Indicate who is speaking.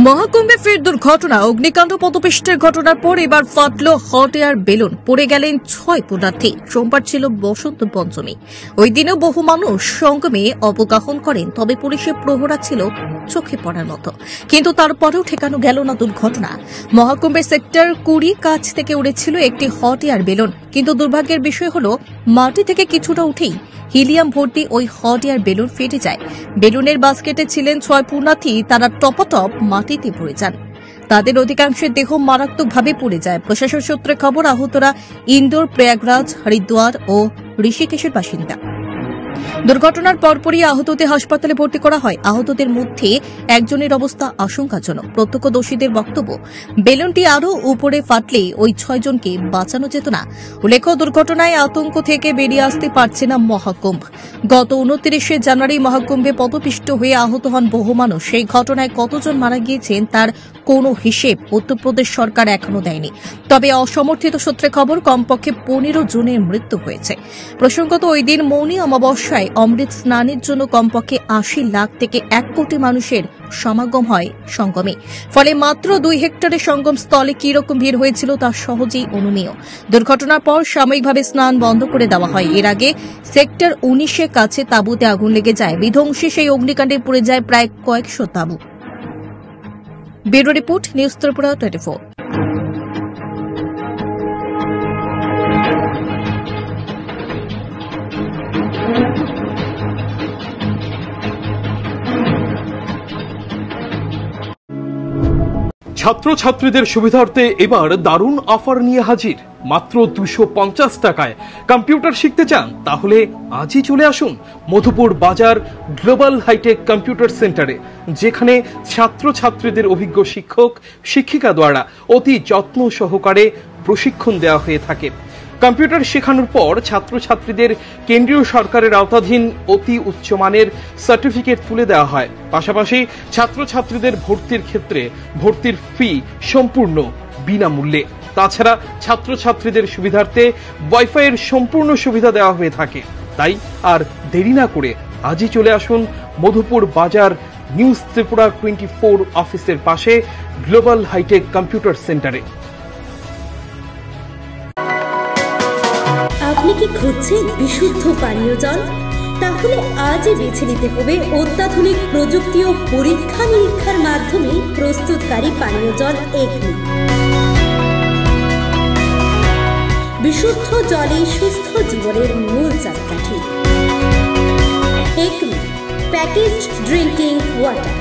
Speaker 1: মহাকুম্ভে ফের দুর্ঘটনা। অগ্নিকাণ্ড পদপিষ্টের ঘটনার পর এবার ফাটল হট এয়ার বেলুন। পড়ে গেলেন 6 পুণ্যার্থী। সোমবার ছিল বসন্ত পঞ্চমী। ওই দিনেও বহু মানুষ সঙ্গমে অবগাহন করেন, তবে পুলিশের প্রহরা ছিল চোখে পড়ার মতো। কিন্তু তারপরেও ঠেকানো গেল না দুর্ঘটনা। মহাকুম্ভের সেক্টর 20 কাছ থেকে উড়েছিল একটি হট এয়ার বেলুন, কিন্তু দুর্ভাগ্যের বিষয় হল মাটি থেকে কিছুটা উঠেই হিলিয়াম ভর্তি ওই হট এয়ার বেলুন ফেটে যায়। বেলুনের বাস্কেটে ছিলেন 6 পুণ্যার্থী। তারা টপাটপ মাটিতে পড়ে যান। তাদের অধিকাংশের দেহ মারাত্মকভাবে পুড়ে যায়। প্রশাসন সূত্রে খবর, আহতরা ইন্দোর, প্রয়াগরাজ, হরিদ্বার ও ঋষিকেশের বাসিন্দা। দুর্ঘটনার পরপরই আহতদের হাসপাতালে ভর্তি করা হয়। আহতদের মধ্যে একজনের অবস্থা আশঙ্কাজনক। প্রত্যক্ষদর্শীদের বক্তব্য, বেলুনটি আরও উপরে ফাটলে ওই 6 জনকে বাঁচানো যেত না। উল্লেখ্য, দুর্ঘটনায় আতঙ্ক থেকে বেরিয়ে আসতে পারছে না মহাকুম্ভ। গত 29 জানুয়ারি মহাকুম্ভে পদপিষ্ট হয়ে আহত হন বহু মানুষ। সেই ঘটনায় কতজন মারা গিয়েছেন তার কোনো হিসেব উত্তরপ্রদেশ সরকার এখনো দেয়নি। তবে অসমর্থিত সূত্রে খবর, কমপক্ষে 15 জনের মৃত্যু হয়েছে। প্রসঙ্গত, ওই দিন মৌনী অমাবস্যায় অমৃত স্নানের জন্য কমপক্ষে 80 লাখ থেকে 1 কোটি মানুষের সমাগম হয় সঙ্গমে। ফলে মাত্র 2 হেক্টরের সঙ্গম স্থলে কি রকম ভিড় হয়েছিল তা সহজেই অনুমেয়। দুর্ঘটনার পর সাময়িকভাবে স্নান বন্ধ করে দেওয়া হয়। এর আগে সেক্টর 19 কাছে তাঁবুতে আগুন লেগে যায়। বিধ্বংসী সেই অগ্নিকাণ্ডে পুড়ে যায় প্রায় কয়েকশো তাঁবু। Bureau report, news Tripura 24।
Speaker 2: ছাত্রছাত্রীদের সুবিধার্থে এবার দারুণ অফার নিয়ে হাজির। মাত্র 250 টাকায় কম্পিউটার শিখতে চান? তাহলে আজই চলে আসুন মধুপুর বাজার গ্লোবাল হাইটেক কম্পিউটার সেন্টারে, যেখানে ছাত্রছাত্রীদের অভিজ্ঞ শিক্ষক শিক্ষিকা দ্বারা অতি যত্ন সহকারে প্রশিক্ষণ দেওয়া হয়ে থাকে। কম্পিউটার শেখানোর পর ছাত্রছাত্রীদের কেন্দ্রীয় সরকারের আওতাধীন অতি উচ্চমানের সার্টিফিকেট তুলে দেওয়া হয়। পাশাপাশি ছাত্রছাত্রীদের ভর্তির ক্ষেত্রে ভর্তির ফি সম্পূর্ণ বিনামূল্যে। তাছাড়া ছাত্রছাত্রীদের সুবিধার্থে ওয়াইফাইয়ের সম্পূর্ণ সুবিধা দেওয়া হয়ে থাকে। তাই আর দেরি না করে আজই চলে আসুন মধুপুর বাজার নিউজ ত্রিপুরা 24 অফিসের পাশে গ্লোবাল হাইটেক কম্পিউটার সেন্টারে।
Speaker 3: আপনি কি খুঁজছেন বিশুদ্ধ পানীয় জল? তাহলে আজই বেছে নিতে হবে অত্যাধুনিক প্রযুক্তি ও পরীক্ষা নিরীক্ষার মাধ্যমে প্রস্তুতকারী পানীয় জল একমি। বিশুদ্ধ জলে সুস্থ জীবনের মূল চাকাঠি। Acme packaged drinking water.